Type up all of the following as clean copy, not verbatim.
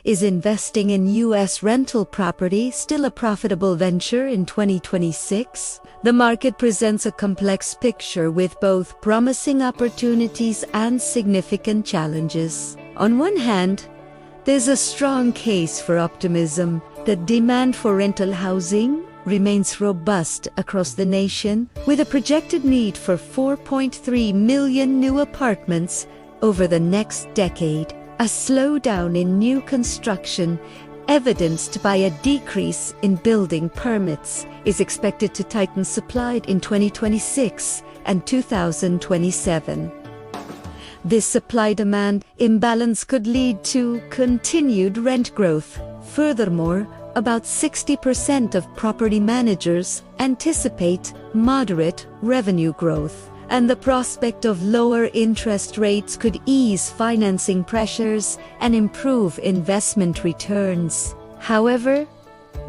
Is investing in U.S. rental property still a profitable venture in 2026? The market presents a complex picture with both promising opportunities and significant challenges. On one hand, there's a strong case for optimism. The demand for rental housing remains robust across the nation, with a projected need for 4.3 million new apartments over the next decade. A slowdown in new construction, evidenced by a decrease in building permits, is expected to tighten supply in 2026 and 2027. This supply-demand imbalance could lead to continued rent growth. Furthermore, about 60% of property managers anticipate moderate revenue growth, and the prospect of lower interest rates could ease financing pressures and improve investment returns. However,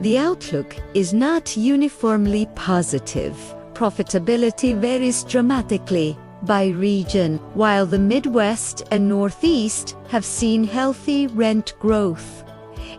the outlook is not uniformly positive. Profitability varies dramatically by region. While the Midwest and Northeast have seen healthy rent growth,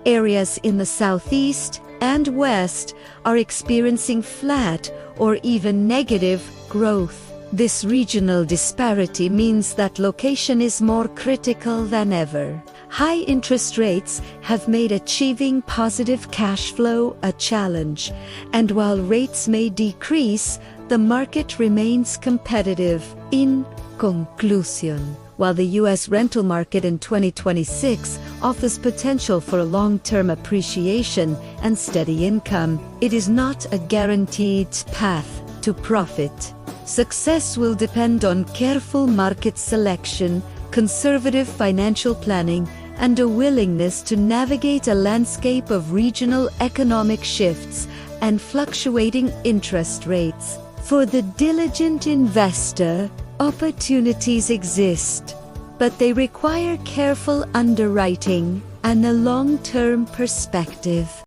areas in the Southeast and West are experiencing flat or even negative growth. This regional disparity means that location is more critical than ever. High interest rates have made achieving positive cash flow a challenge, and while rates may decrease, the market remains competitive. In conclusion, while the U.S. rental market in 2026 offers potential for long-term appreciation and steady income, it is not a guaranteed path to profit. Success will depend on careful market selection, conservative financial planning, and a willingness to navigate a landscape of regional economic shifts and fluctuating interest rates. For the diligent investor, opportunities exist, but they require careful underwriting and a long-term perspective.